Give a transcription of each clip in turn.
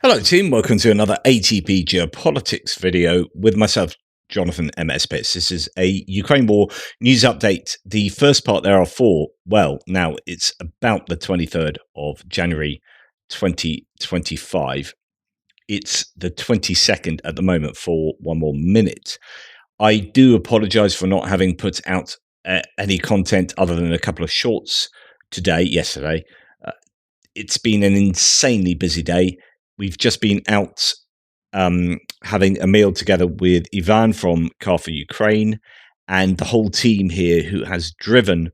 Hello, team. Welcome to another ATP Geopolitics video with myself, Jonathan MS Pearce. This is a Ukraine war news update. The first part there are four. Well, now it's about the 23rd of January 2025. It's the 22nd at the moment for one more minute. I do apologize for not having put out any content other than a couple of shorts yesterday. It's been an insanely busy day. We've just been out having a meal together with Ivan from Car for Ukraine and the whole team here who has driven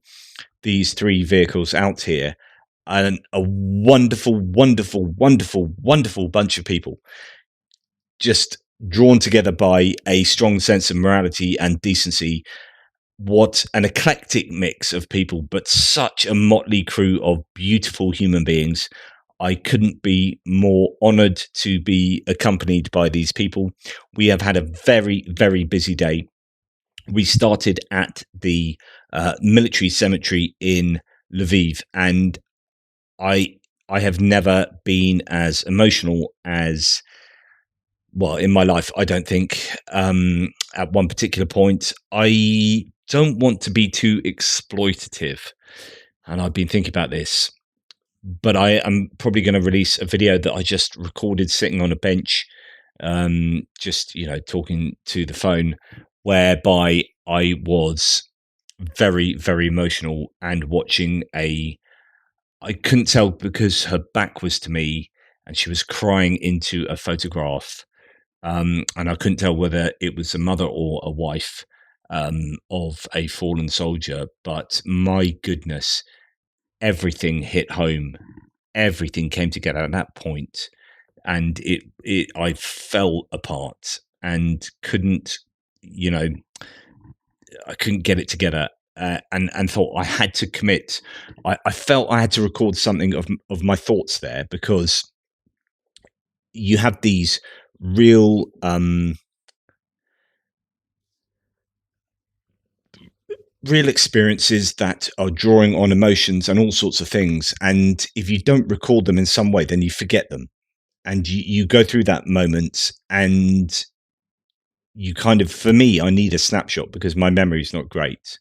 these three vehicles out here. And a wonderful, wonderful, wonderful, wonderful bunch of people just drawn together by a strong sense of morality and decency. What an eclectic mix of people, but such a motley crew of beautiful human beings. I couldn't be more honored to be accompanied by these people. We have had a very, very busy day. We started at the military cemetery in Lviv, and I have never been as emotional as, well, in my life, I don't think. At one particular point, I don't want to be too exploitative, and I've been thinking about this, but I am probably going to release a video that I just recorded sitting on a bench, just talking to the phone, whereby I was very, very emotional and watching I couldn't tell because her back was to me and she was crying into a photograph, and I couldn't tell whether it was a mother or a wife of a fallen soldier. But my goodness, everything hit home. Everything came together at that point, and I fell apart and couldn't, I couldn't get it together. And thought I had to commit. I felt I had to record something of my thoughts there, because you have these real real experiences that are drawing on emotions and all sorts of things, and if you don't record them in some way, then you forget them, and you go through that moment, and you kind of, for me, I need a snapshot because my memory is not great.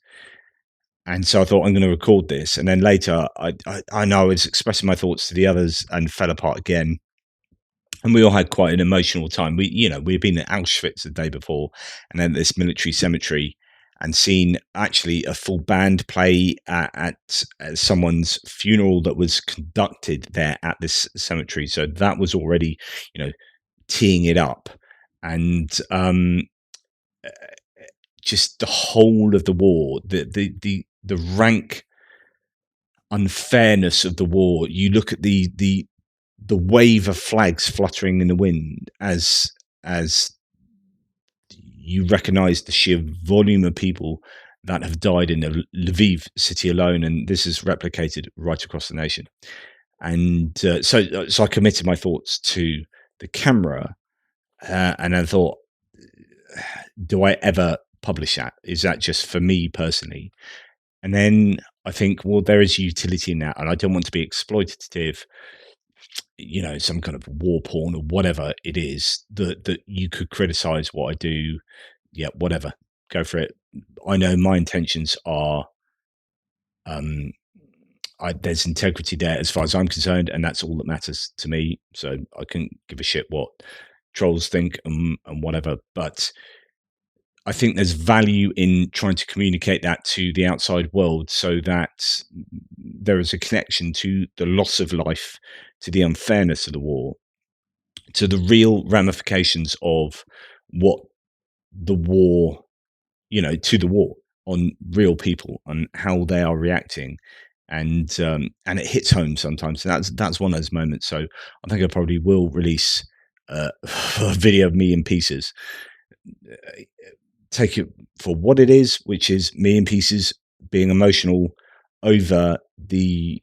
And so I thought, I'm going to record this, and then later I know I was expressing my thoughts to the others and fell apart again. And we all had quite an emotional time. We'd been at Auschwitz the day before, and then this military cemetery, and seen actually a full band play at someone's funeral that was conducted there at this cemetery. So that was already, teeing it up. And just the whole of the war, the rank unfairness of the war. You look at the wave of flags fluttering in the wind as you recognize the sheer volume of people that have died in the Lviv city alone, and this is replicated right across the nation. And so I committed my thoughts to the camera, and I thought, do I ever publish that? Is that just for me personally? And then I think, well, there is utility in that, and I don't want to be exploitative, some kind of war porn or whatever it is that you could criticize what I do. Yeah, whatever, go for it. I know my intentions are, there's integrity there as far as I'm concerned, and that's all that matters to me. So I couldn't give a shit what trolls think and whatever. But I think there's value in trying to communicate that to the outside world, so that there is a connection to the loss of life, to the unfairness of the war, to the real ramifications of what the war, to the war on real people and how they are reacting. And it hits home sometimes. And that's one of those moments. So I think I probably will release a video of me in pieces. Take it for what it is, which is me in pieces, being emotional over the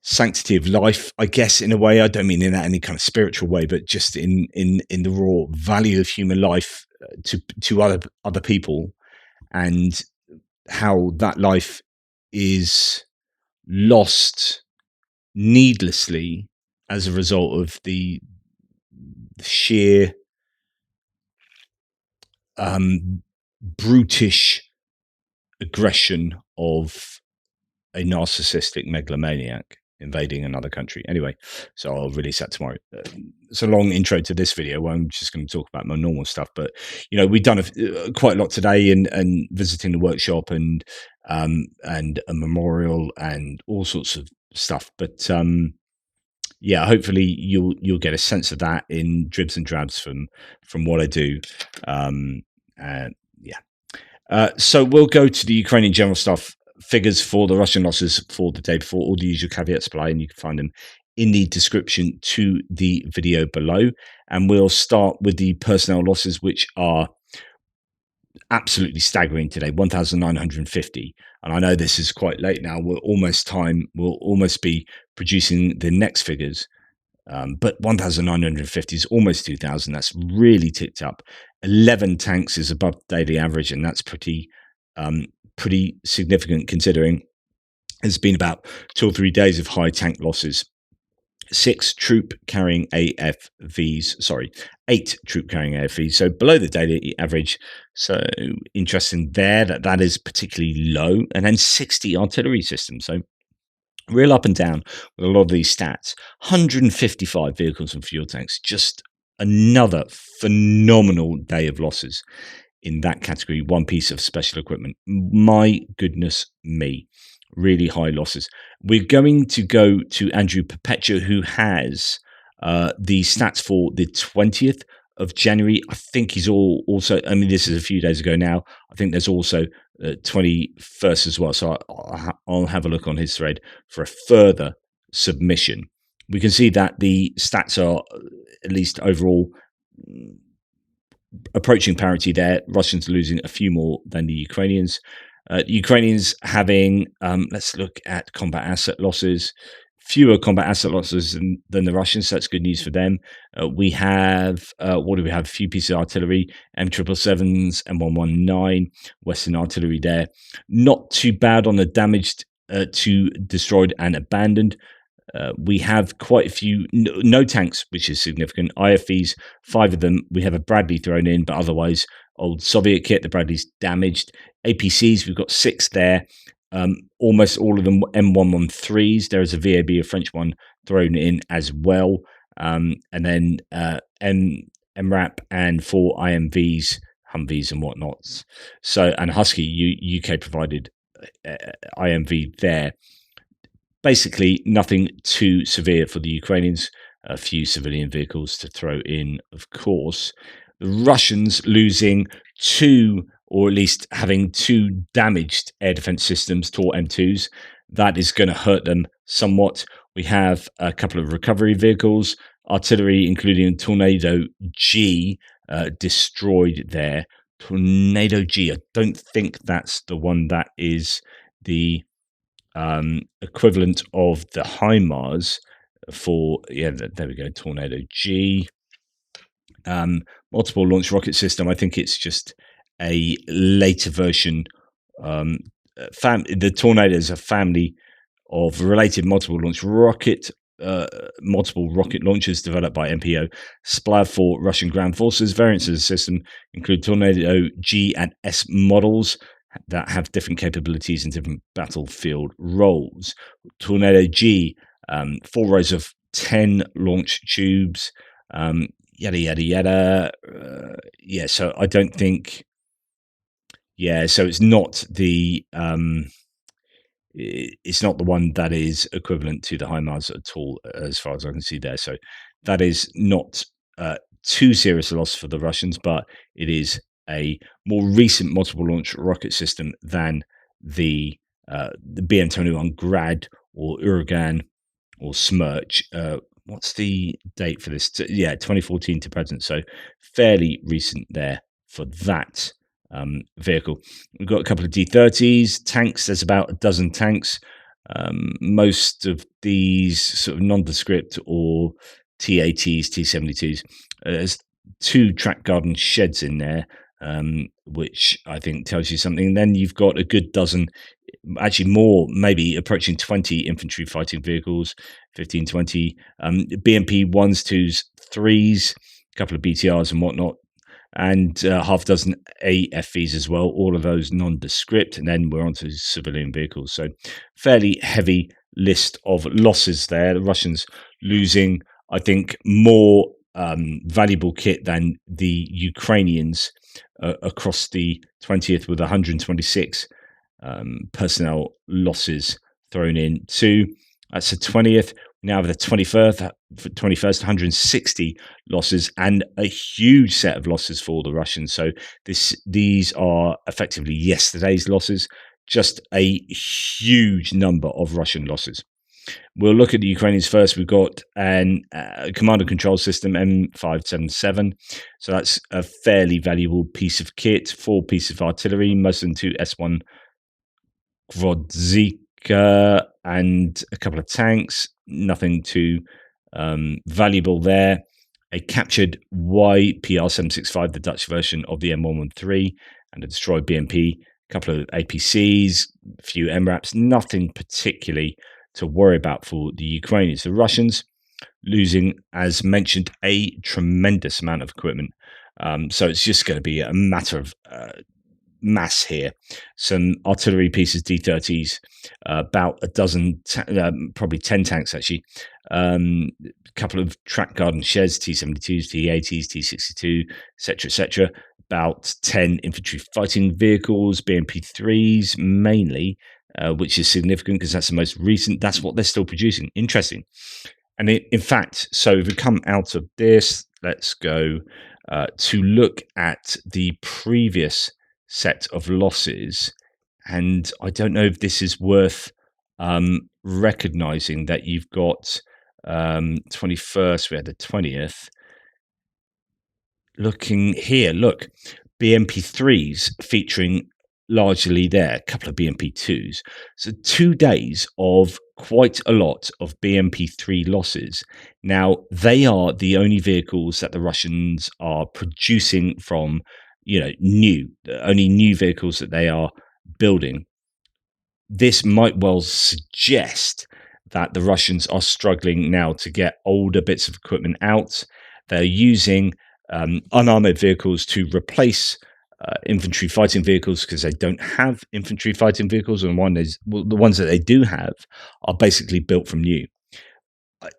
sanctity of life, I guess, in a way. I don't mean in that any kind of spiritual way, but just in the raw value of human life to other people, and how that life is lost needlessly as a result of the sheer brutish aggression of a narcissistic megalomaniac invading another country. Anyway, so I'll release that tomorrow. It's a long intro to this video where I'm just going to talk about my normal stuff, but we've done quite a lot today, and visiting the workshop and a memorial and all sorts of stuff. But yeah, hopefully you'll get a sense of that in dribs and drabs from what I do. Yeah. So we'll go to the Ukrainian General Staff figures for the Russian losses for the day before. All the usual caveats apply, and you can find them in the description to the video below. And we'll start with the personnel losses, which are absolutely staggering today, 1,950. And I know this is quite late now. We'll almost be producing the next figures. But 1,950 is almost 2,000. That's really ticked up. 11 tanks is above daily average, and that's pretty significant considering there's been about 2 or 3 days of high tank losses. 8 troop carrying AFVs, so below the daily average. So interesting there that is particularly low. And then 60 artillery systems. So real up and down with a lot of these stats. 155 vehicles and fuel tanks. Just another phenomenal day of losses in that category. One piece of special equipment. My goodness me. Really high losses. We're going to go to Andrew Perpetua, who has the stats for the 20th of January. I think he's also, I mean, this is a few days ago now. I think there's also 21st as well. So I'll have a look on his thread for a further submission. We can see that the stats are, at least overall, approaching parity there. Russians losing a few more than the Ukrainians. Ukrainians having, let's look at combat asset losses, fewer combat asset losses than the Russians. So that's good news for them. We have, what do we have? A few pieces of artillery, M777s, M119, Western artillery there. Not too bad on the damaged to destroyed and abandoned. We have quite a few, no tanks, which is significant. IFVs, 5 of them. We have a Bradley thrown in, but otherwise old Soviet kit. The Bradley's damaged. APCs, we've got 6 there. Almost all of them M113s. There is a VAB, a French one, thrown in as well. And then MRAP and 4 IMVs, Humvees and whatnots. So, and Husky, UK provided IMV there. Basically, nothing too severe for the Ukrainians. A few civilian vehicles to throw in, of course. The Russians losing 2, or at least having 2 damaged air defense systems, Tor M2s. That is going to hurt them somewhat. We have a couple of recovery vehicles, artillery, including Tornado G, destroyed there. Tornado G, I don't think that's the one that is the equivalent of the HIMARS for, yeah, there we go, Tornado G. Multiple launch rocket system. I think it's just a later version. The Tornado is a family of related multiple rocket launchers developed by MPO. Splav for Russian ground forces. Variants of the system include Tornado G and S models that have different capabilities and different battlefield roles. Tornado G, 4 rows of 10 launch tubes, yada, yada, yada. Yeah, so I don't think... Yeah, so it's not the... it's not the one that is equivalent to the HIMARS at all, as far as I can see there. So that is not too serious a loss for the Russians, but it is a more recent multiple launch rocket system than the BM-21 Grad or Uragan or Smerch. What's the date for this? Yeah, 2014 to present. So fairly recent there for that vehicle. We've got a couple of D30s, tanks. There's about a dozen tanks. Most of these sort of nondescript or T80s, T72s. There's 2 track garden sheds in there. which I think tells you something. Then you've got a good dozen, actually more, maybe approaching 20 infantry fighting vehicles, 15, 20 BMP 1s, 2s, 3s, a couple of BTRs and whatnot, and half a dozen AFVs as well, all of those nondescript. And then we're on to civilian vehicles. So fairly heavy list of losses there. The Russians losing, I think, more valuable kit than the Ukrainians across the 20th, with 126 personnel losses thrown in too. That's the 20th. Now have the 21st, 160 losses, and a huge set of losses for the Russians. So these are effectively yesterday's losses, just a huge number of Russian losses. We'll look at the Ukrainians first. We've got an command and control system, M577. So that's a fairly valuable piece of kit. 4 pieces of artillery, most of them 2 S1 Grodzika, and a couple of tanks. Nothing too valuable there. A captured YPR-765, the Dutch version of the M113, and a destroyed BMP. A couple of APCs, a few MRAPs. Nothing particularly to worry about for the Ukrainians. The Russians losing, as mentioned, a tremendous amount of equipment. So it's just going to be a matter of mass here. Some artillery pieces, D30s, about a dozen, probably 10 tanks actually, a couple of track garden sheds, T72s, T80s, T62, etc., about 10 infantry fighting vehicles, BMP3s mainly, which is significant because that's the most recent. That's what they're still producing. Interesting. And in fact, so if we come out of this, let's go to look at the previous set of losses. And I don't know if this is worth recognizing that you've got 21st, we had the 20th. Looking here, look, BMP3s featuring largely there, a couple of BMP2s. So 2 days of quite a lot of BMP3 losses. Now, they are the only vehicles that the Russians are producing from, only new vehicles that they are building. This might well suggest that the Russians are struggling now to get older bits of equipment out. They're using unarmored vehicles to replace infantry fighting vehicles because they don't have infantry fighting vehicles, and the ones that they do have are basically built from new.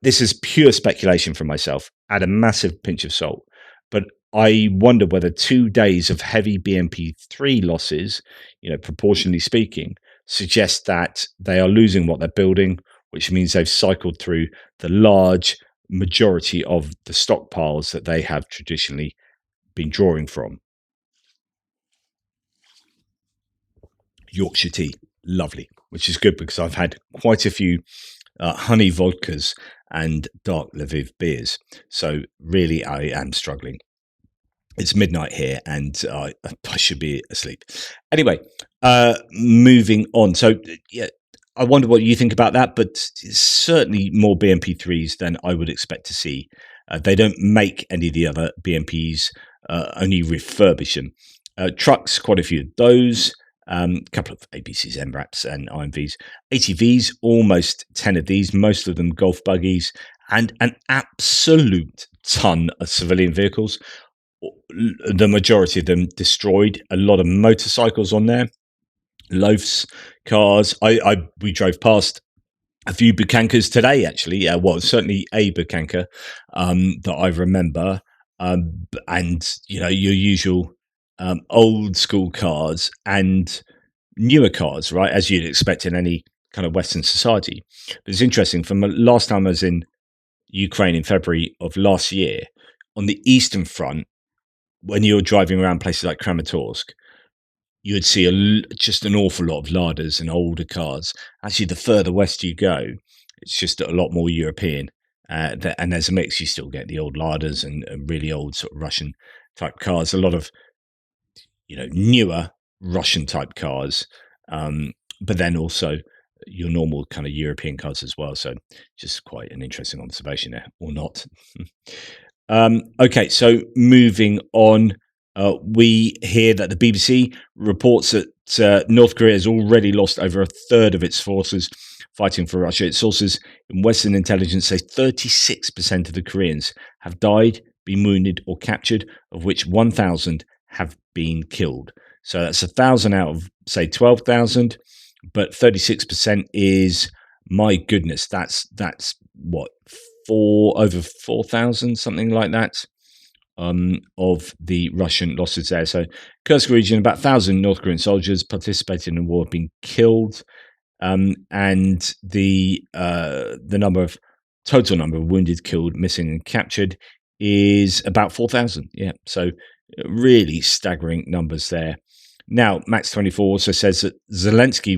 This is pure speculation from myself, add a massive pinch of salt, but I wonder whether 2 days of heavy BMP3 losses, proportionally speaking, suggest that they are losing what they're building, which means they've cycled through the large majority of the stockpiles that they have traditionally been drawing from. Yorkshire tea, lovely, which is good because I've had quite a few honey vodkas and dark Lviv beers. So really, I am struggling. It's midnight here and I should be asleep. Anyway, moving on. So, yeah, I wonder what you think about that, but certainly more BMP3s than I would expect to see. They don't make any of the other BMPs, only refurbish them. Trucks, quite a few of those. A couple of APCs, MRAPs, and IMVs. ATVs, almost 10 of these, most of them golf buggies, and an absolute ton of civilian vehicles. The majority of them destroyed. A lot of motorcycles on there, loafs, cars. We drove past a few Bukankas today, actually. Well, certainly a Bukanka that I remember, and your usual old school cars and newer cars, right, as you'd expect in any kind of Western society. But it's interesting. From the last time I was in Ukraine in February of last year, on the Eastern Front, when you're driving around places like Kramatorsk, you would see just an awful lot of Ladas and older cars. Actually, the further west you go, it's just a lot more European. And there's a mix. You still get the old Ladas and really old sort of Russian type cars. A lot of newer Russian type cars, but then also your normal kind of European cars as well. So just quite an interesting observation there, or not. Okay, so moving on. We hear that the BBC reports that North Korea has already lost over a third of its forces fighting for Russia. Its sources in Western intelligence say 36% of the Koreans have died, been wounded, or captured, of which 1,000 have been killed. So that's 1,000 out of, say, 12,000, but 36% is, my goodness, that's what, over 4,000, something like that. Of the Russian losses there. So, Kursk region, about 1,000 North Korean soldiers participated in the war have been killed, and the total number of wounded, killed, missing, and captured is about 4,000. Yeah, so really staggering numbers there. Now, Max 24 also says that Zelensky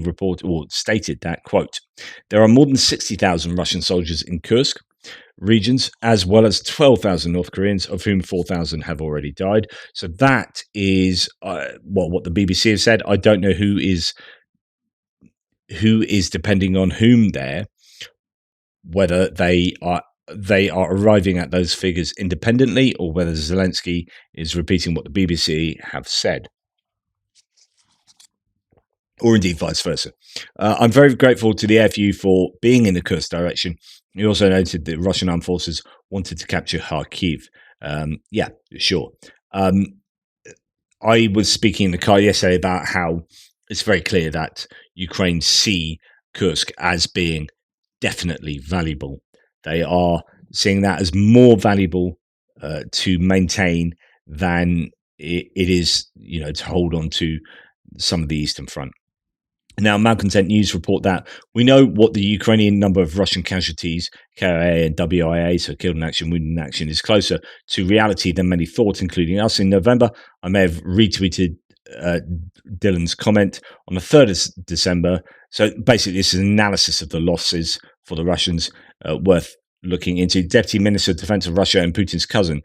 stated that, quote, there are more than 60,000 Russian soldiers in Kursk regions, as well as 12,000 North Koreans, of whom 4,000 have already died. So that is what the BBC have said. I don't know who is depending on whom there, whether they are arriving at those figures independently or whether Zelensky is repeating what the BBC have said, or indeed vice versa. I'm very grateful to the AFU for being in the Kursk direction. He also noted that Russian armed forces wanted to capture Kharkiv. Yeah, sure. I was speaking in the car yesterday about how it's very clear that Ukraine see Kursk as being definitely valuable. They are seeing that as more valuable to maintain than it is, to hold on to some of the Eastern Front. Now, Malcontent News report that we know what the Ukrainian number of Russian casualties, KIA and WIA, so killed in action, wounded in action, is closer to reality than many thought, including us. In November, I may have retweeted Dylan's comment on the 3rd of December. So basically, this is an analysis of the losses for the Russians, worth looking into. Deputy Minister of Defense of Russia and Putin's cousin,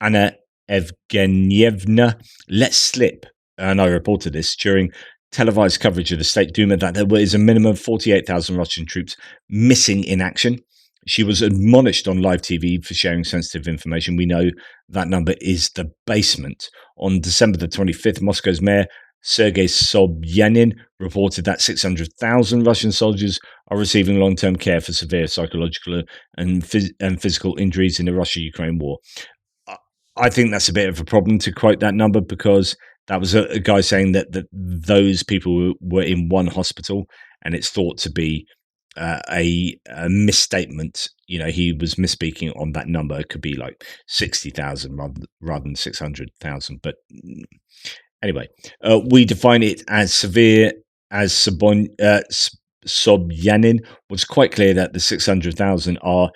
Anna Evgenievna, let slip, and I reported this during televised coverage of the State Duma, that there is a minimum of 48,000 Russian troops missing in action. She was admonished on live TV for sharing sensitive information. We know that number is the basement. On December the 25th, Moscow's mayor, Sergei Sobyanin, reported that 600,000 Russian soldiers are receiving long-term care for severe psychological and physical injuries in the Russia-Ukraine war. I think that's a bit of a problem to quote that number, because that was a guy saying that those people were in one hospital, and it's thought to be a misstatement. He was misspeaking on that number. It could be like 60,000 rather than 600,000. But anyway, we define it as severe, as Sobyanin was quite clear that the 600,000 are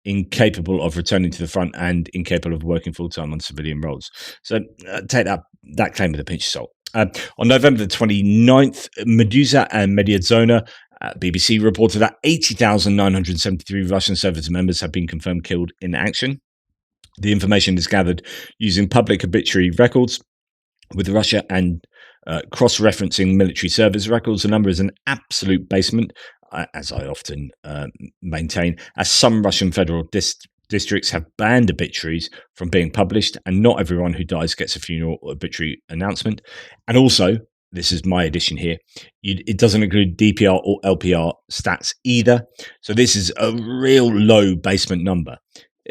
incapable of returning to the front and incapable of working full-time on civilian roles. So take that claim with a pinch of salt. On November the 29th, Medusa and Mediazona, BBC, reported that 80,973 Russian service members have been confirmed killed in action. The information is gathered using public obituary records with Russia and cross-referencing military service records. The number is an absolute basement, as I often maintain, as some Russian federal districts have banned obituaries from being published, and not everyone who dies gets a funeral obituary announcement. And also, this is my addition here, it doesn't include DPR or LPR stats either. So this is a real low basement number,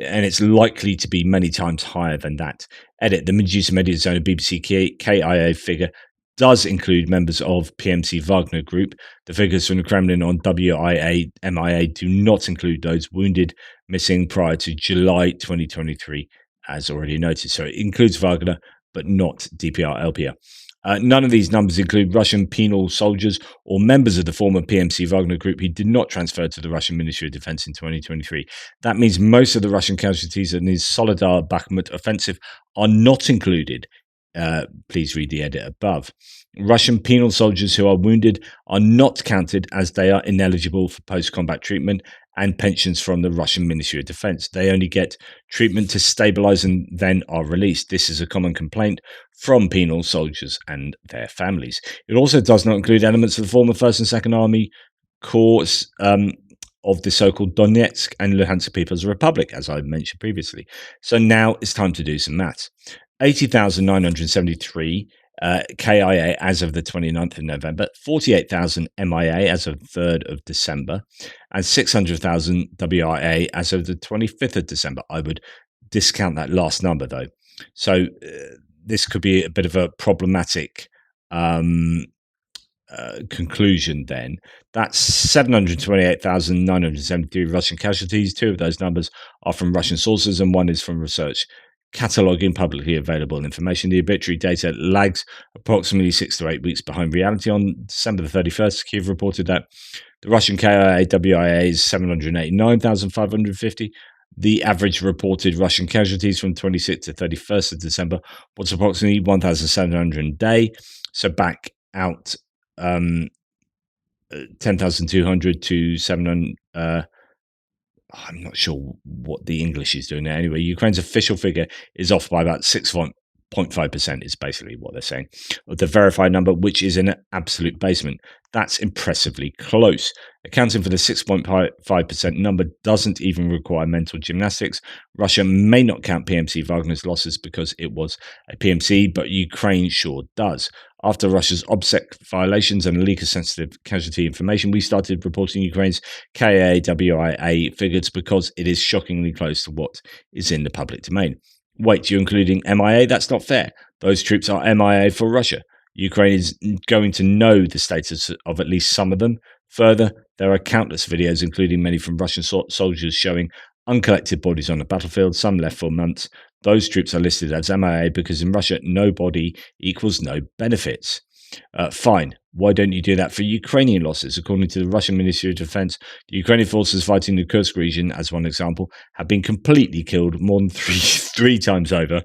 and it's likely to be many times higher than that. Edit: the Medusa Mediazona BBC KIA figure does include members of PMC Wagner Group. The figures from the Kremlin on WIA, MIA do not include those wounded, missing prior to July 2023, as already noted. So it includes Wagner, but not DPR, LPR. None of these numbers include Russian penal soldiers or members of the former PMC Wagner Group who did not transfer to the Russian Ministry of Defense in 2023. That means most of the Russian casualties in the Solidar Bakhmut offensive are not included. Please read the edit above. Russian penal soldiers who are wounded are not counted, as they are ineligible for post-combat treatment and pensions from the Russian Ministry of Defense. They only get treatment to stabilize and then are released. This is a common complaint from penal soldiers and their families. It also does not include elements of the former 1st and 2nd Army Corps of the so-called Donetsk and Luhansk People's Republic, as I mentioned previously. So now it's time to do some maths. 80,973 KIA as of the 29th of November, 48,000 MIA as of 3rd of December, and 600,000 WIA as of the 25th of December. I would discount that last number, though. So this could be a bit of a problematic conclusion then. That's 728,973 Russian casualties. Two of those numbers are from Russian sources and one is from research cataloguing publicly available information. The obituary data lags approximately 6 to 8 weeks behind reality. On December the 31st, Kyiv reported that the Russian KIA-WIA is 789,550. The average reported Russian casualties from 26th to 31st of December was approximately 1,700 a day. So back out 10,200 to 700. I'm not sure what the English is doing there. Anyway, Ukraine's official figure is off by about 6.5%, is basically what they're saying, of the verified number, which is an absolute basement. That's impressively close. Accounting for the 6.5% number doesn't even require mental gymnastics. Russia may not count PMC Wagner's losses because it was a PMC, but Ukraine sure does. After Russia's OBSEC violations and a leak of sensitive casualty information, we started reporting Ukraine's KIA-WIA figures because it is shockingly close to what is in the public domain. Wait, you're including MIA? That's not fair. Those troops are MIA for Russia. Ukraine is going to know the status of at least some of them. Further, there are countless videos, including many from Russian soldiers, showing uncollected bodies on the battlefield, some left for months. Those troops are listed as MIA because in Russia, no body equals no benefits. Fine. Why don't you do that for Ukrainian losses? According to the Russian Ministry of Defense, the Ukrainian forces fighting the Kursk region, as one example, have been completely killed more than three times over,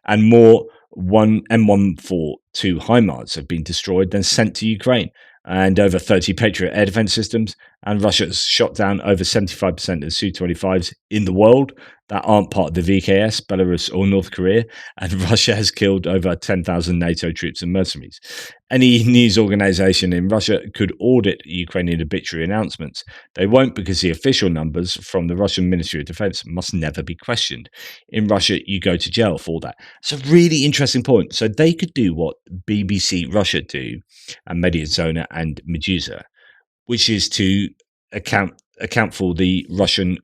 and more M142 HIMARS have been destroyed than sent to Ukraine, and over 30 Patriot air defense systems, and Russia has shot down over 75% of the Su-25s in the world that aren't part of the VKS, Belarus or North Korea, and Russia has killed over 10,000 NATO troops and mercenaries. Any news organization in Russia could audit Ukrainian obituary announcements. They won't because the official numbers from the Russian Ministry of Defense must never be questioned. In Russia, you go to jail for that. It's a really interesting point. So they could do what BBC Russia do, and Mediazona and Medusa, which is to account for the Russian,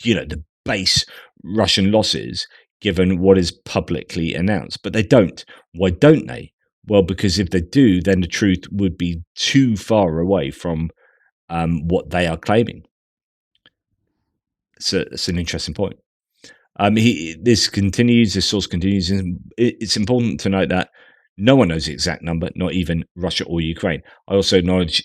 the base Russian losses given what is publicly announced. But they don't. Why don't they? Well, because if they do, then the truth would be too far away from what they are claiming. So it's an interesting point. This source continues. And it's important to note that no one knows the exact number, not even Russia or Ukraine. I also acknowledge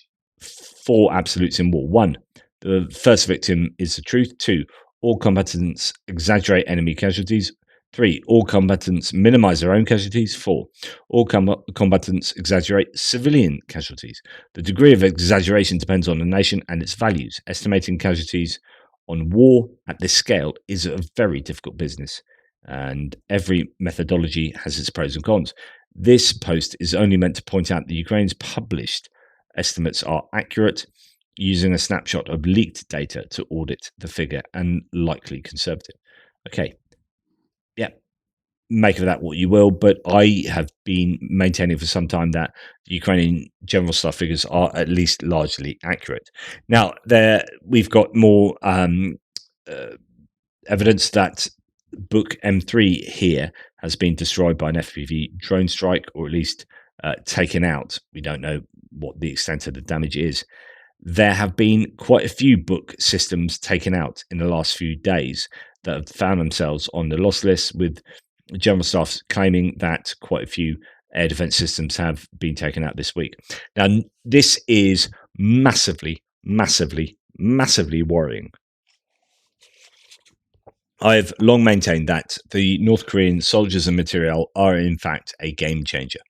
4 absolutes in war. 1, the first victim is the truth. 2, all combatants exaggerate enemy casualties. 3, all combatants minimize their own casualties. 4, all combatants exaggerate civilian casualties. The degree of exaggeration depends on the nation and its values. Estimating casualties on war at this scale is a very difficult business, and every methodology has its pros and cons. This post is only meant to point out that Ukraine's published estimates are accurate, using a snapshot of leaked data to audit the figure and likely conservative. Okay, yeah, make of that what you will, but I have been maintaining for some time that the Ukrainian general staff figures are at least largely accurate. Now, we've got more evidence that Book M3 here has been destroyed by an FPV drone strike, or at least taken out. We don't know what the extent of the damage is. There have been quite a few book systems taken out in the last few days that have found themselves on the loss list, with general staff claiming that quite a few air defense systems have been taken out this week. Now, this is massively, massively, massively worrying. I've long maintained that the North Korean soldiers and material are, in fact, a game changer.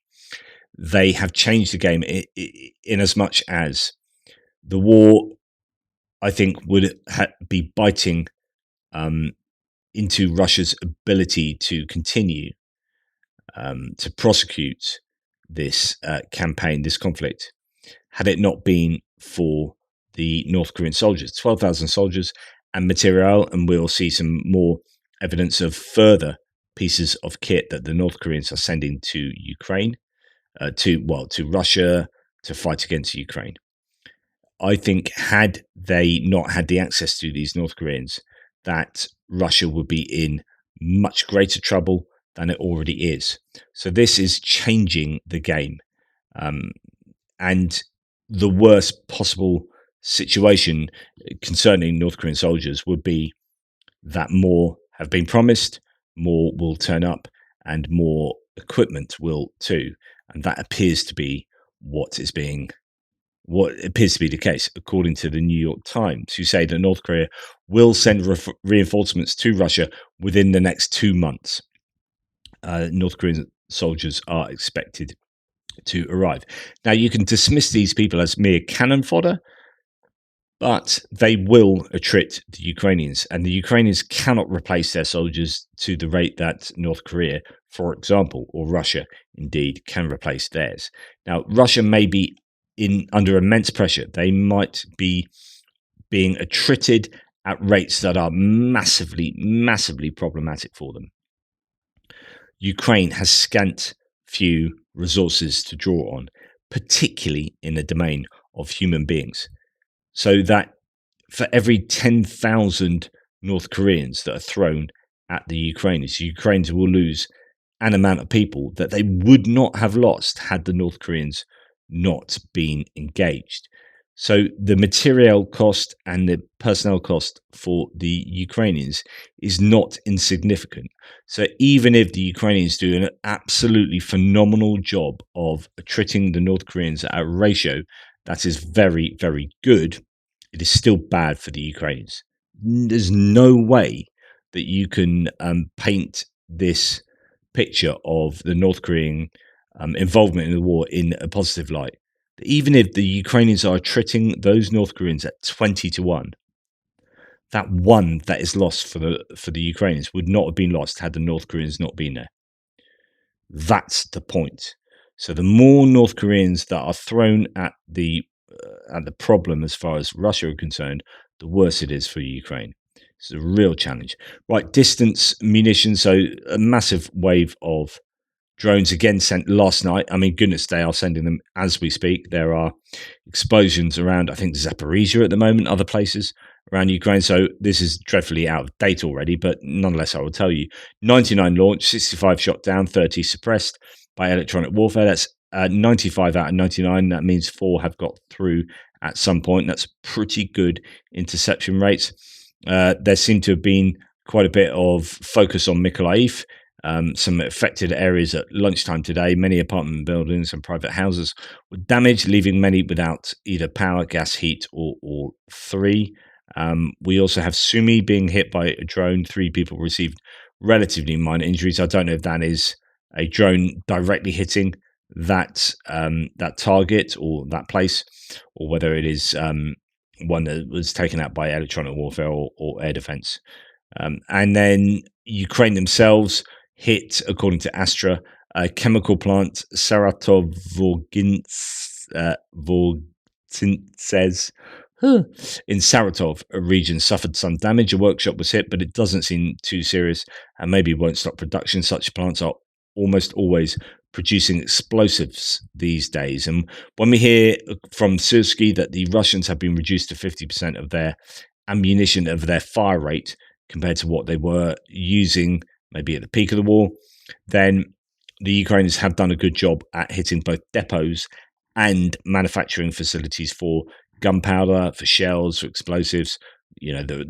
They have changed the game in as much as the war, I think, would be biting into Russia's ability to continue to prosecute this campaign, this conflict, had it not been for the North Korean soldiers, 12,000 soldiers and material, and we'll see some more evidence of further pieces of kit that the North Koreans are sending to Ukraine, to Russia to fight against Ukraine. I think had they not had the access to these North Koreans, that Russia would be in much greater trouble than it already is. So this is changing the game. And the worst possible situation concerning North Korean soldiers would be that more have been promised, more will turn up, and more equipment will too. And that appears to be what appears to be the case, according to the New York Times, who say that North Korea will send reinforcements to Russia within the next 2 months. North Korean soldiers are expected to arrive. Now, you can dismiss these people as mere cannon fodder, but they will attrit the Ukrainians, and the Ukrainians cannot replace their soldiers to the rate that North Korea, for example, or Russia, indeed, can replace theirs. Now, Russia may be under immense pressure. They might be being attrited at rates that are massively, massively problematic for them. Ukraine has scant few resources to draw on, particularly in the domain of human beings. So that for every 10,000 North Koreans that are thrown at the Ukrainians will lose an amount of people that they would not have lost had the North Koreans not been engaged. So the material cost and the personnel cost for the Ukrainians is not insignificant. So even if the Ukrainians do an absolutely phenomenal job of attriting the North Koreans at a ratio that is very, very good, it is still bad for the Ukrainians. There's no way that you can paint this picture of the North Korean involvement in the war in a positive light. Even if the Ukrainians are attriting those North Koreans at 20-1, that one that is lost for the Ukrainians would not have been lost had the North Koreans not been there. That's the point. So the more North Koreans that are thrown at the problem as far as Russia are concerned, the worse it is for Ukraine. It's a real challenge. Right, distance munitions. So a massive wave of drones again sent last night. I mean, goodness, they are sending them as we speak. There are explosions around, I think, Zaporizhia at the moment, other places around Ukraine. So this is dreadfully out of date already, but nonetheless, I will tell you. 99 launched, 65 shot down, 30 suppressed by electronic warfare. That's 95 out of 99. That means 4 have got through at some point. That's pretty good interception rates. There seemed to have been quite a bit of focus on Mykolaiv. Some affected areas at lunchtime today. Many apartment buildings and private houses were damaged, leaving many without either power, gas, heat, or three. We also have Sumy being hit by a drone. 3 people received relatively minor injuries. I don't know if that is a drone directly hitting that target or that place, or whether it is one that was taken out by electronic warfare or air defense. And then Ukraine themselves hit, according to Astra, a chemical plant, Saratov says in Saratov, a region suffered some damage. A workshop was hit, but it doesn't seem too serious and maybe won't stop production. Such plants are almost always producing explosives these days. And when we hear from Sursky that the Russians have been reduced to 50% of their ammunition, of their fire rate, compared to what they were using maybe at the peak of the war, then the Ukrainians have done a good job at hitting both depots and manufacturing facilities for gunpowder, for shells, for explosives. You know,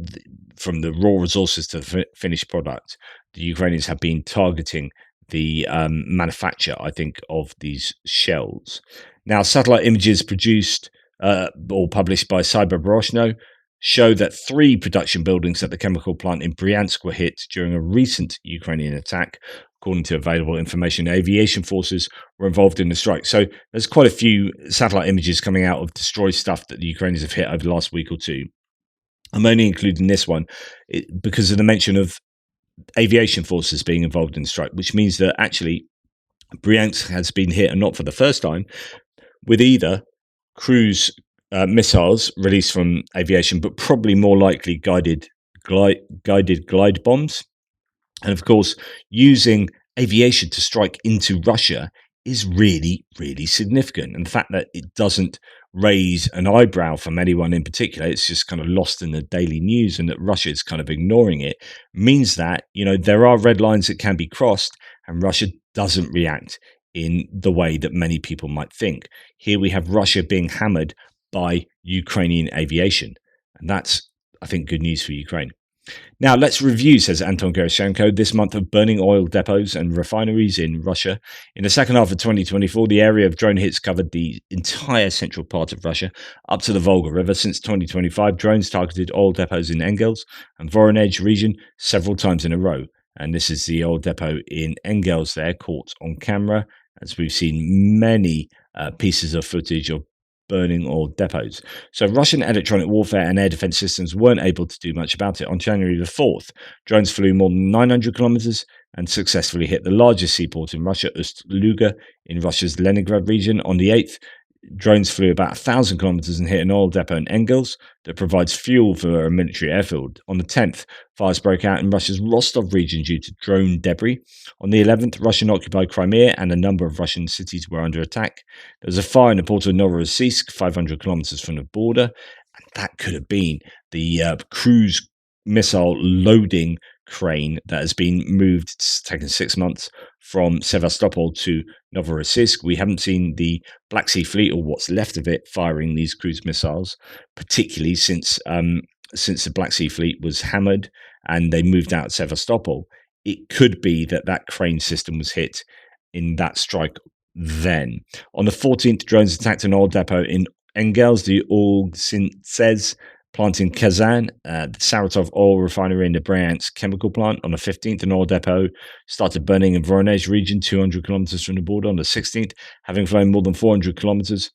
from the raw resources to the finished product, the Ukrainians have been targeting the manufacture, I think, of these shells. Now, satellite images produced or published by Cyberbroshno show that 3 production buildings at the chemical plant in Bryansk were hit during a recent Ukrainian attack. According to available information, aviation forces were involved in the strike. So there's quite a few satellite images coming out of destroyed stuff that the Ukrainians have hit over the last week or two. I'm only including this one because of the mention of aviation forces being involved in the strike, which means that actually Bryansk has been hit, and not for the first time, with either cruise missiles released from Aviation, but probably more likely guided glide bombs. And of course, using Aviation to strike into Russia is really, really significant. And the fact that it doesn't raise an eyebrow from anyone in particular, it's just kind of lost in the daily news, and that Russia is kind of ignoring it, means that, there are red lines that can be crossed, and Russia doesn't react in the way that many people might think. Here we have Russia being hammered by Ukrainian aviation. And that's, I think, good news for Ukraine. Now, let's review, says Anton Gerashenko, this month of burning oil depots and refineries in Russia. In the second half of 2024, the area of drone hits covered the entire central part of Russia up to the Volga River. Since 2025, drones targeted oil depots in Engels and Voronezh region several times in a row. And this is the oil depot in Engels there, caught on camera, as we've seen many pieces of footage of burning oil depots. So Russian electronic warfare and air defense systems weren't able to do much about it. On January the 4th, drones flew more than 900 kilometers and successfully hit the largest seaport in Russia, Ust-Luga, in Russia's Leningrad region. On the 8th, drones flew about 1,000 kilometers and hit an oil depot in Engels that provides fuel for a military airfield. On the 10th, fires broke out in Russia's Rostov region due to drone debris. On the 11th, Russian-occupied Crimea and a number of Russian cities were under attack. There was a fire in the port of Novorossiysk, 500 kilometers from the border, and that could have been the cruise missile loading crane that has been moved. It's taken 6 months from Sevastopol to Novorossiysk. We haven't seen the Black Sea Fleet, or what's left of it, firing these cruise missiles, particularly since the Black Sea Fleet was hammered and they moved out of Sevastopol. It could be that crane system was hit in that strike then. On the 14th, drones attacked an oil depot in Engels, the Oil-Synthese plant in Kazan, the Saratov oil refinery, and the Bryansk chemical plant. On the 15th, an oil depot started burning in Voronezh region, 200 kilometers from the border. On the 16th, having flown more than 400 kilometers,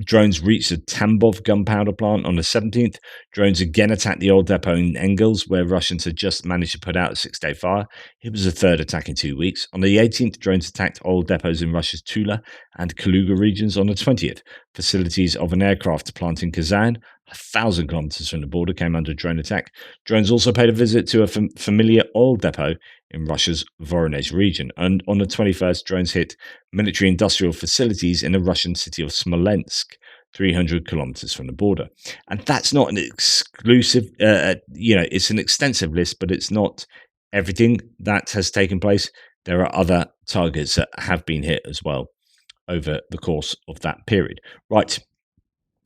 drones reached the Tambov gunpowder plant. On the 17th, drones again attacked the oil depot in Engels, where Russians had just managed to put out a 6-day fire. It was the third attack in 2 weeks. On the 18th, drones attacked oil depots in Russia's Tula and Kaluga regions. On the 20th, facilities of an aircraft plant in Kazan, 1,000 kilometers from the border, came under drone attack. Drones also paid a visit to a familiar oil depot in Russia's Voronezh region. And on the 21st, drones hit military industrial facilities in the Russian city of Smolensk, 300 kilometers from the border. And that's not an exclusive, it's an extensive list, but it's not everything that has taken place. There are other targets that have been hit as well over the course of that period. Right.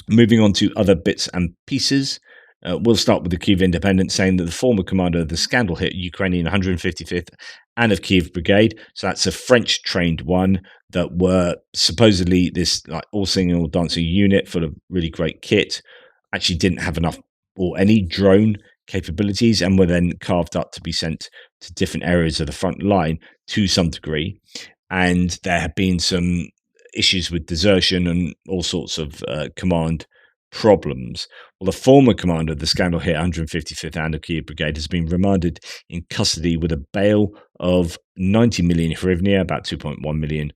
Moving on to other bits and pieces, we'll start with the Kyiv Independent saying that the former commander of the scandal hit Ukrainian 155th and of Kyiv Brigade, so that's a French-trained one that were supposedly this all singing, all dancing unit full of really great kit, actually didn't have enough or any drone capabilities and were then carved up to be sent to different areas of the front line to some degree. And there have been some issues with desertion and all sorts of command problems. Well, the former commander of the scandal hit 155th and of Kyiv Brigade has been remanded in custody with a bail of 90 million hryvnia, about $2.1 million,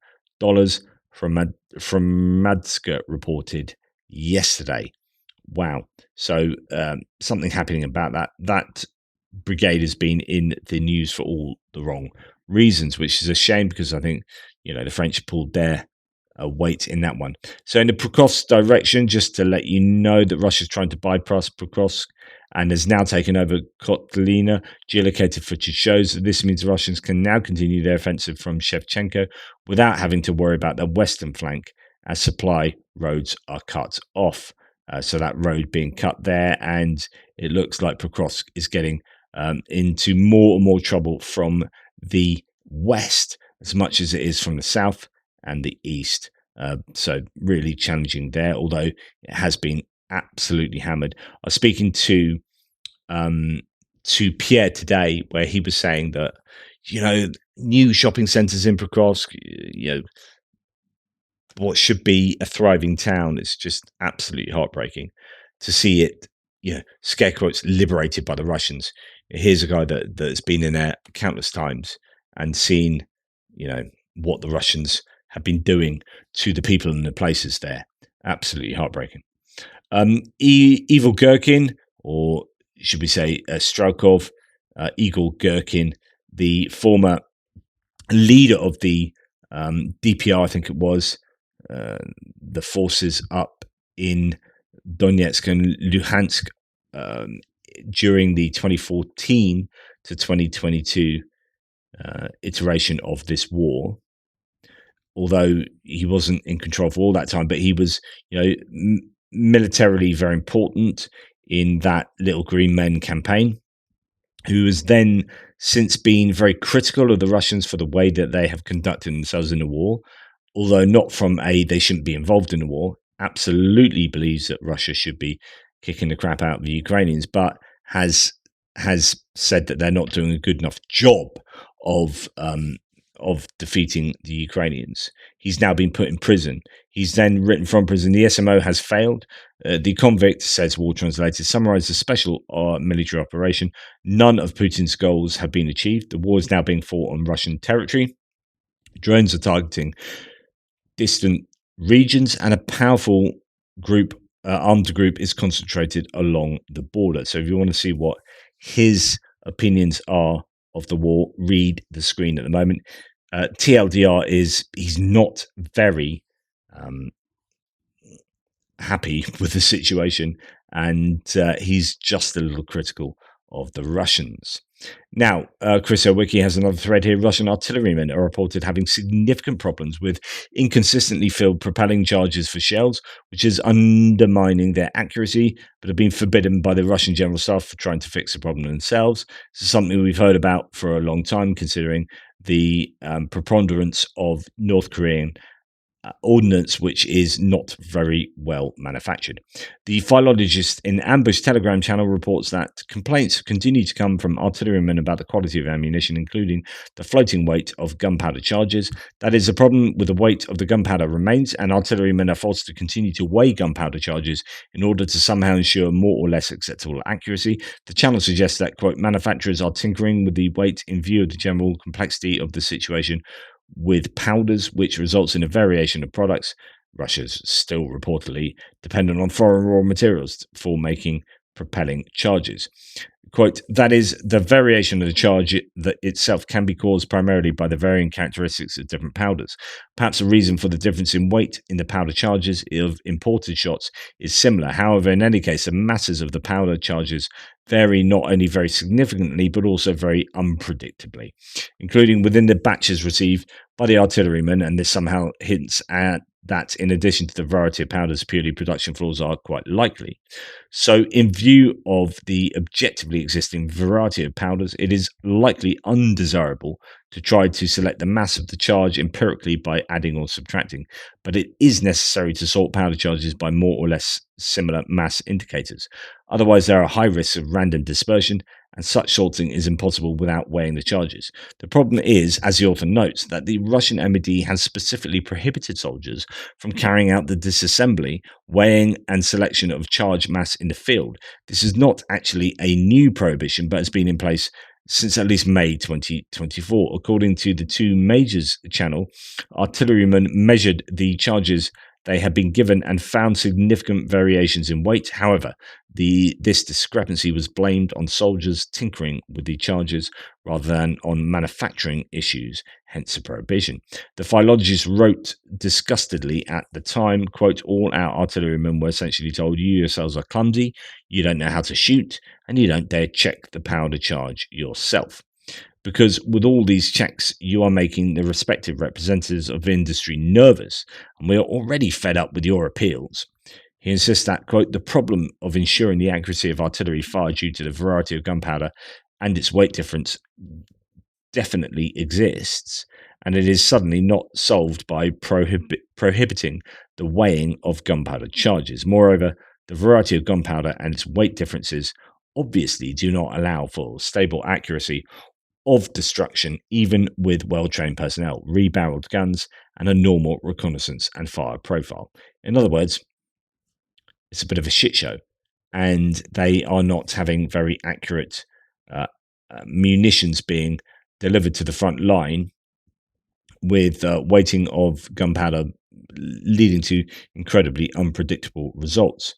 from Madska reported yesterday. Wow. So something happening about that. That brigade has been in the news for all the wrong reasons, which is a shame because I think, the French pulled their weight in that one. So in the Pokrovsk direction, just to let you know that Russia's trying to bypass Pokrovsk and has now taken over Kotlina. Geolocated footage shows that this means the Russians can now continue their offensive from Shevchenko without having to worry about their western flank as supply roads are cut off. So that road being cut there, and it looks like Pokrovsk is getting into more and more trouble from the west as much as it is from the south and the east. So really challenging there, although it has been absolutely hammered. I was speaking to Pierre today, where he was saying that, new shopping centres in Pokrovsk, what should be a thriving town, it's just absolutely heartbreaking to see it, scare quotes, liberated by the Russians. Here's a guy that's been in there countless times and seen, what the Russians have been doing to the people and the places there. Absolutely heartbreaking. Evel Gherkin, or should we say Straukov, Igor Gherkin, the former leader of the DPR, I think it was, the forces up in Donetsk and Luhansk during the 2014 to 2022 iteration of this war. Although he wasn't in control for all that time, but he was, militarily very important in that Little Green Men campaign, who has then since been very critical of the Russians for the way that they have conducted themselves in the war, although not from they shouldn't be involved in the war. Absolutely believes that Russia should be kicking the crap out of the Ukrainians, but has said that they're not doing a good enough job of defeating the Ukrainians. He's now been put in prison. He's then written from prison. The SMO has failed. The convict, says War Translated, summarized a special military operation. None of Putin's goals have been achieved. The war is now being fought on Russian territory. Drones are targeting distant regions, and a powerful group, armed group, is concentrated along the border. So if you want to see what his opinions are of the war, read the screen at the moment. TLDR is he's not very happy with the situation, and he's just a little critical of the Russians. Now, Chris Owicki has another thread here. Russian artillerymen are reported having significant problems with inconsistently filled propelling charges for shells, which is undermining their accuracy, but have been forbidden by the Russian General Staff for trying to fix the problem themselves. This is something we've heard about for a long time, considering the preponderance of North Korean ordnance, which is not very well manufactured. The philologist in Ambush Telegram channel reports that complaints continue to come from artillerymen about the quality of ammunition, including the floating weight of gunpowder charges. That is, a problem with the weight of the gunpowder remains, and artillerymen are forced to continue to weigh gunpowder charges in order to somehow ensure more or less acceptable accuracy. The channel suggests that, quote, manufacturers are tinkering with the weight in view of the general complexity of the situation with powders, which results in a variation of products. Russia's still reportedly dependent on foreign raw materials for making propelling charges. Quote, that is, the variation of the charge that itself can be caused primarily by the varying characteristics of different powders. Perhaps a reason for the difference in weight in the powder charges of imported shots is similar. However, in any case, the masses of the powder charges vary not only very significantly, but also very unpredictably, including within the batches received by the artillerymen, and this somehow hints at that in addition to the variety of powders, purely production flaws are quite likely. So, in view of the objectively existing variety of powders, it is likely undesirable to try to select the mass of the charge empirically by adding or subtracting, but it is necessary to sort powder charges by more or less similar mass indicators. Otherwise, there are high risks of random dispersion, and such sorting is impossible without weighing the charges. The problem is, as the author notes, that the Russian MOD has specifically prohibited soldiers from carrying out the disassembly, weighing, and selection of charge mass in the field. This is not actually a new prohibition, but has been in place since at least May 2024. According to the Two Majors channel, artillerymen measured the charges they had been given and found significant variations in weight. However, this discrepancy was blamed on soldiers tinkering with the charges rather than on manufacturing issues, hence the prohibition. The philologist wrote disgustedly at the time, quote, all our artillerymen were essentially told, you yourselves are clumsy, you don't know how to shoot, and you don't dare check the powder charge yourself. Because with all these checks, you are making the respective representatives of industry nervous, and we are already fed up with your appeals. He insists that, quote, the problem of ensuring the accuracy of artillery fire due to the variety of gunpowder and its weight difference definitely exists, and it is suddenly not solved by prohibiting the weighing of gunpowder charges. Moreover, the variety of gunpowder and its weight differences obviously do not allow for stable accuracy of destruction, even with well-trained personnel, rebarreled guns, and a normal reconnaissance and fire profile. In other words, it's a bit of a shit show, and they are not having very accurate munitions being delivered to the front line with weighting of gunpowder leading to incredibly unpredictable results.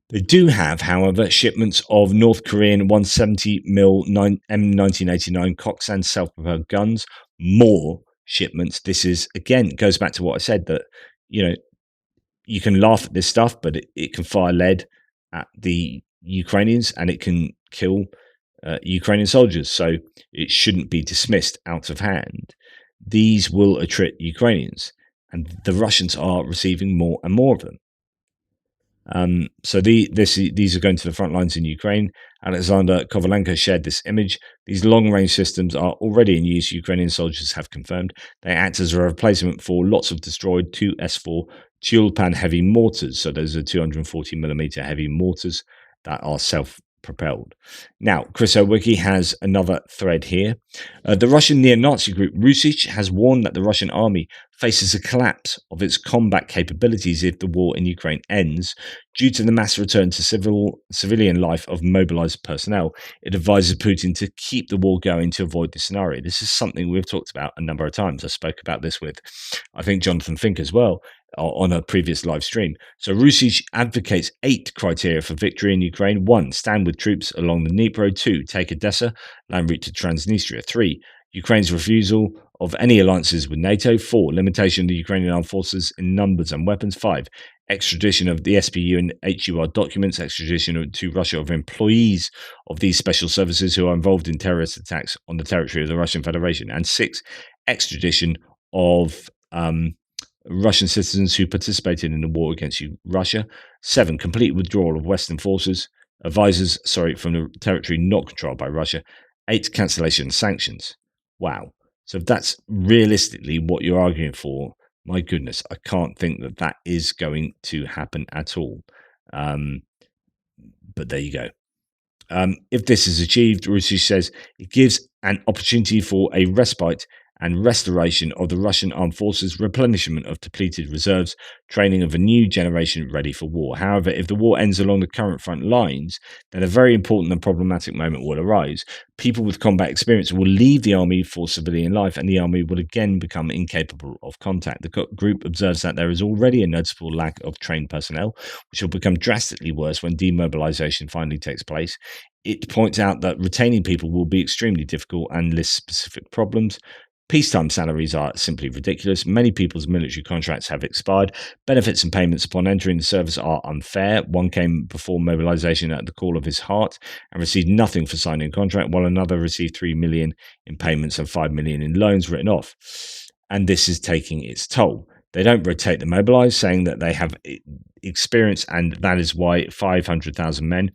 They do have, however, shipments of North Korean 170mm M1989 Koksan self-propelled guns, more shipments. This is, again, goes back to what I said, that, you can laugh at this stuff, but it can fire lead at the Ukrainians and it can kill Ukrainian soldiers. So it shouldn't be dismissed out of hand. These will attrit Ukrainians, and the Russians are receiving more and more of them. So these are going to the front lines in Ukraine. Alexander Kovalenko shared this image. These long-range systems are already in use, Ukrainian soldiers have confirmed. They act as a replacement for lots of destroyed 2S4 Tulpan heavy mortars. So those are 240mm heavy mortars that are self-propelled. Now, Chris Owicki has another thread here. The Russian neo-Nazi group Rusich has warned that the Russian army faces a collapse of its combat capabilities if the war in Ukraine ends. Due to the mass return to civilian life of mobilized personnel, it advises Putin to keep the war going to avoid this scenario. This is something we've talked about a number of times. I spoke about this with, I think, Jonathan Fink as well on a previous live stream. So Rusich advocates 8 criteria for victory in Ukraine. 1, stand with troops along the Dnipro. 2, take Odessa, land route to Transnistria. 3, Ukraine's refusal of any alliances with NATO. 4, limitation of the Ukrainian armed forces in numbers and weapons. 5, extradition of the SPU and HUR documents, extradition to Russia of employees of these special services who are involved in terrorist attacks on the territory of the Russian Federation. And 6, extradition of Russian citizens who participated in the war against Russia. 7, complete withdrawal of Western forces, advisors, from the territory not controlled by Russia. 8, cancellation of sanctions. Wow. So if that's realistically what you're arguing for, my goodness, I can't think that that is going to happen at all. But there you go. If this is achieved, Rusich says it gives an opportunity for a respite and restoration of the Russian armed forces, replenishment of depleted reserves, training of a new generation ready for war. However, if the war ends along the current front lines, then a very important and problematic moment will arise. People with combat experience will leave the army for civilian life, and the army will again become incapable of contact. The group observes that there is already a noticeable lack of trained personnel, which will become drastically worse when demobilization finally takes place. It points out that retaining people will be extremely difficult and lists specific problems. Peacetime salaries are simply ridiculous. Many people's military contracts have expired. Benefits and payments upon entering the service are unfair. One came before mobilization at the call of his heart and received nothing for signing a contract, while another received 3 million in payments and 5 million in loans written off. And this is taking its toll. They don't rotate the mobilized, saying that they have experience, and that is why 500,000 men,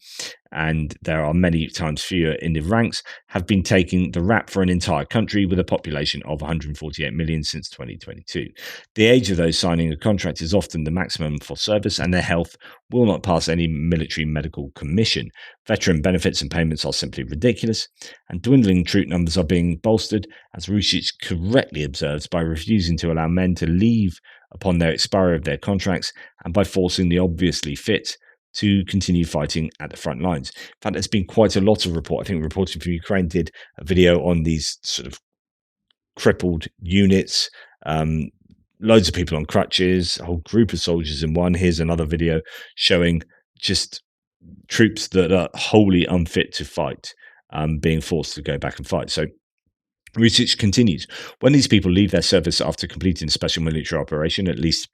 and there are many times fewer in the ranks, have been taking the rap for an entire country with a population of 148 million since 2022. The age of those signing a contract is often the maximum for service, and their health will not pass any military medical commission. Veteran benefits and payments are simply ridiculous, and dwindling troop numbers are being bolstered, as Rusich correctly observes, by refusing to allow men to leave upon their expiry of their contracts and by forcing the obviously fit to continue fighting at the front lines. In fact, there's been quite a lot of report. I think Reporting from Ukraine did a video on these sort of crippled units, loads of people on crutches, a whole group of soldiers in one. Here's another video showing just troops that are wholly unfit to fight, being forced to go back and fight. So research continues. When these people leave their service after completing a special military operation, at least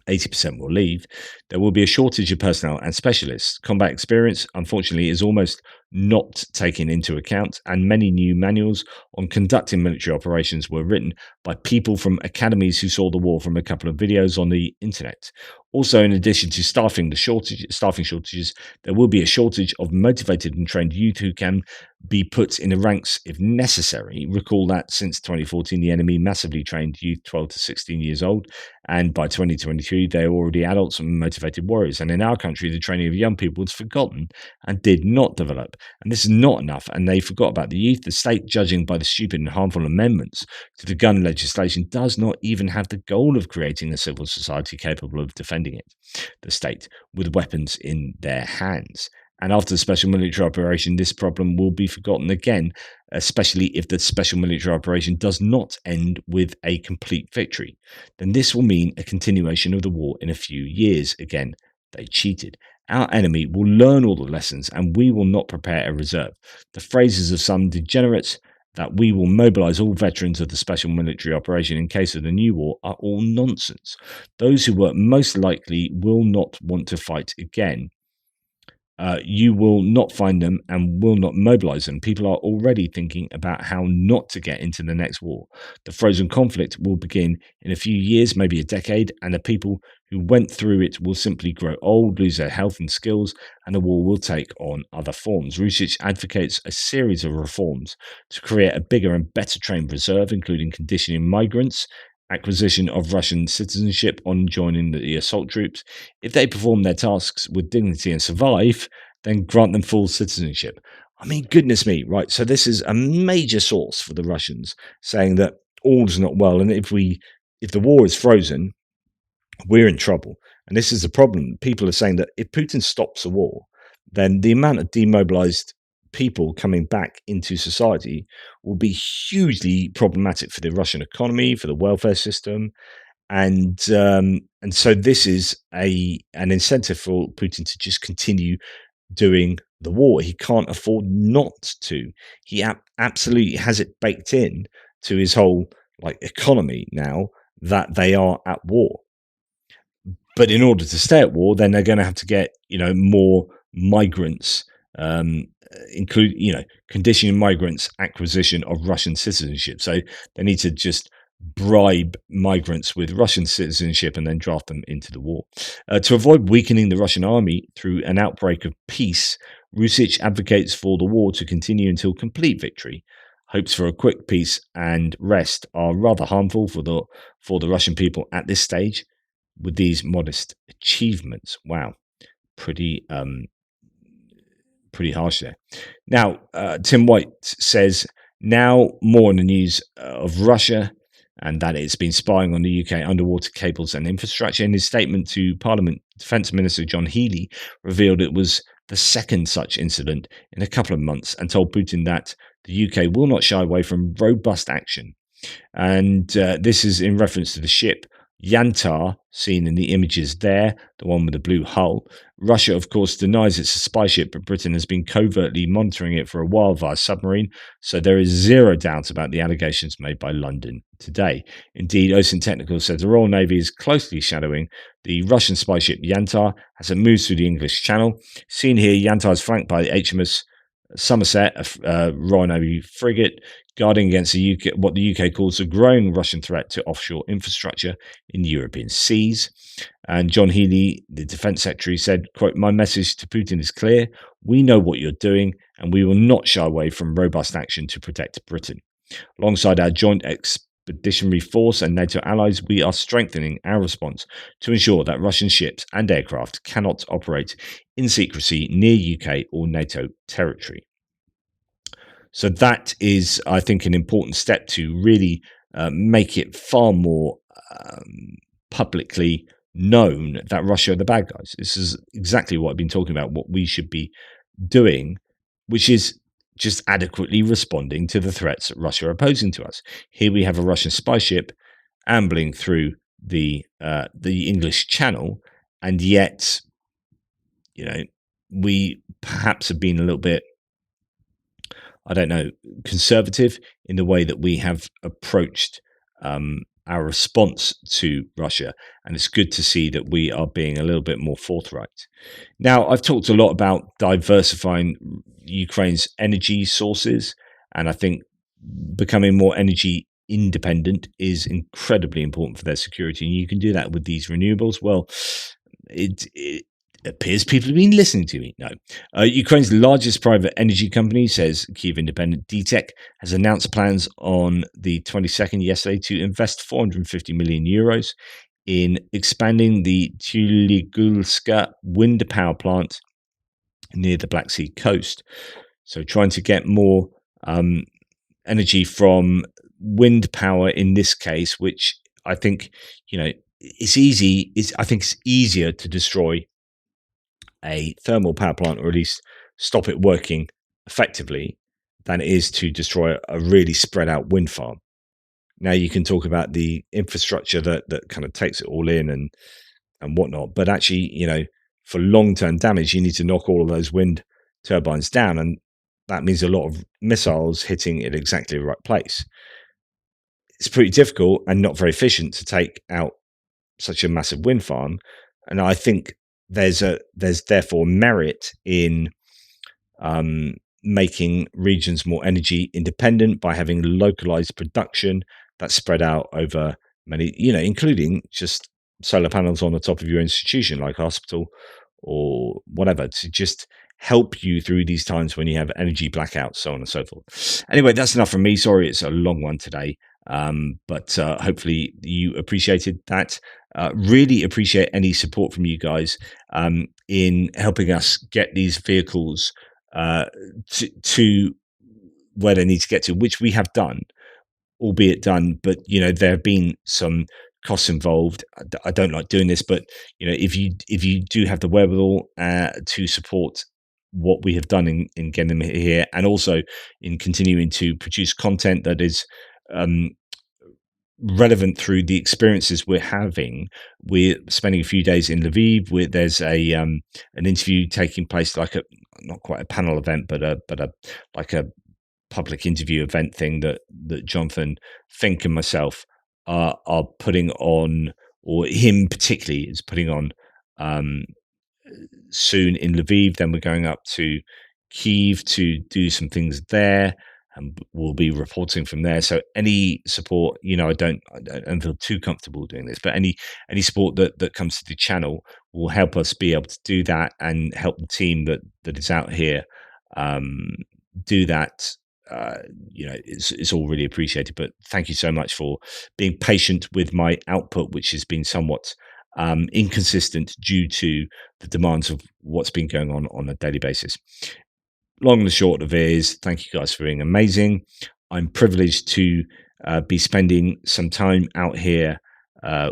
80% will leave. There will be a shortage of personnel and specialists. Combat experience, unfortunately, is almost not taken into account, and many new manuals on conducting military operations were written by people from academies who saw the war from a couple of videos on the internet. Also, in addition to staffing shortages, there will be a shortage of motivated and trained youth who can be put in the ranks if necessary. Recall that since 2014, the enemy massively trained youth 12 to 16 years old, and by 2023, they are already adults and motivated warriors. And in our country, the training of young people was forgotten and did not develop. And this is not enough, and they forgot about the youth. The state, judging by the stupid and harmful amendments to the gun legislation, does not even have the goal of creating a civil society capable of defending it, the state, with weapons in their hands. And after the special military operation, this problem will be forgotten again. especially if the special military operation does not end with a complete victory. Then this will mean a continuation of the war in a few years. Again, they cheated. Our enemy will learn all the lessons, and we will not prepare a reserve. The phrases of some degenerates that we will mobilize all veterans of the special military operation in case of the new war are all nonsense. Those who were most likely will not want to fight again. You will not find them and will not mobilize them. People are already thinking about how not to get into the next war. The frozen conflict will begin in a few years, maybe a decade, and the people who went through it will simply grow old, lose their health and skills, and the war will take on other forms. Rusich advocates a series of reforms to create a bigger and better trained reserve, including conditioning migrants, acquisition of Russian citizenship on joining the assault troops. If they perform their tasks with dignity and survive, then grant them full citizenship. I mean, goodness me, right? So this is a major source for the Russians saying that all's not well, and if the war is frozen, we're in trouble. And this is the problem. People are saying that if Putin stops a war, then the amount of demobilized people coming back into society will be hugely problematic for the Russian economy, for the welfare system, and so this is an incentive for Putin to just continue doing the war. He can't afford not to. He absolutely has it baked in to his whole economy now that they are at war. But in order to stay at war, then they're going to have to get more migrants, include conditioning migrants acquisition of Russian citizenship. So they need to just bribe migrants with Russian citizenship and then draft them into the war. To avoid weakening the Russian army through an outbreak of peace, Rusich advocates for the war to continue until complete victory. Hopes for a quick peace and rest are rather harmful for the Russian people at this stage. With these modest achievements, wow, pretty harsh there. Now, Tim White says now more in the news of Russia and that it's been spying on the UK underwater cables and infrastructure. In his statement to Parliament, Defence Minister John Healey revealed it was the second such incident in a couple of months and told Putin that the UK will not shy away from robust action. And this is in reference to the ship Yantar, seen in the images there, the one with the blue hull. Russia, of course, denies it's a spy ship, but Britain has been covertly monitoring it for a while via submarine, so there is zero doubt about the allegations made by London today. Indeed, Ocean Technical says the Royal Navy is closely shadowing the Russian spy ship Yantar as it moves through the English Channel. Seen here, Yantar is flanked by the HMS Somerset, a Royal Navy frigate, guarding against what the UK calls a growing Russian threat to offshore infrastructure in European seas. And John Healey, the Defence Secretary, said, quote, "My message to Putin is clear. We know what you're doing, and we will not shy away from robust action to protect Britain. Alongside our joint expeditionary force and NATO allies, we are strengthening our response to ensure that Russian ships and aircraft cannot operate in secrecy near UK or NATO territory." So that is, I think, an important step to really make it far more publicly known that Russia are the bad guys. This is exactly what I've been talking about, what we should be doing, which is just adequately responding to the threats that Russia are posing to us. Here we have a Russian spy ship ambling through the English Channel, and yet, we perhaps have been a little bit, I don't know, conservative in the way that we have approached our response to Russia. And it's good to see that we are being a little bit more forthright. Now, I've talked a lot about diversifying Ukraine's energy sources, and I think becoming more energy independent is incredibly important for their security. And you can do that with these renewables. Well, it appears people have been listening to me. No. Ukraine's largest private energy company, says Kyiv Independent DTEK, has announced plans on the 22nd yesterday to invest 450 million euros in expanding the Tuligulska wind power plant near the Black Sea coast. So trying to get more energy from wind power in this case, which I think, it's easy. I think it's easier to destroy a thermal power plant, or at least stop it working effectively, than it is to destroy a really spread out wind farm. Now you can talk about the infrastructure that kind of takes it all in and whatnot, but actually, for long term damage, you need to knock all of those wind turbines down, and that means a lot of missiles hitting at exactly the right place. It's pretty difficult and not very efficient to take out such a massive wind farm, and I think there's therefore merit in making regions more energy independent by having localized production that's spread out over many, including just solar panels on the top of your institution, like a hospital or whatever, to just help you through these times when you have energy blackouts, so on and so forth. Anyway, that's enough from me. Sorry, it's a long one today. But hopefully you appreciated that. Really appreciate any support from you guys in helping us get these vehicles uh, to where they need to get to, which we have done, albeit done. But there have been some costs involved. I don't like doing this, but if you do have the wherewithal to support what we have done in getting them here, and also in continuing to produce content that is um, relevant through the experiences we're having. We're spending a few days in Lviv. There's an interview taking place, like a not quite a panel event, but a like a public interview event thing that Jonathan Fink and myself are putting on, or him particularly is putting on um, soon in Lviv. Then we're going up to Kyiv to do some things there, and we'll be reporting from there. So any support, I don't feel too comfortable doing this, but any support that comes to the channel will help us be able to do that and help the team that is out here um, do that. It's all really appreciated. But thank you so much for being patient with my output, which has been somewhat inconsistent due to the demands of what's been going on a daily basis. Long and short of it is, thank you guys for being amazing. I'm privileged to be spending some time out here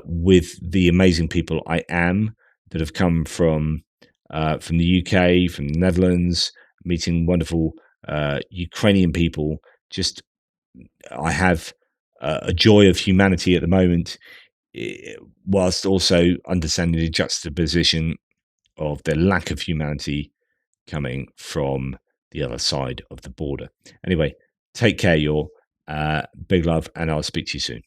with the amazing people I am that have come from the UK, from the Netherlands, meeting wonderful Ukrainian people. Just I have a joy of humanity at the moment, whilst also understanding the juxtaposition of the lack of humanity coming from the other side of the border. Anyway, take care, y'all. Big love, and I'll speak to you soon.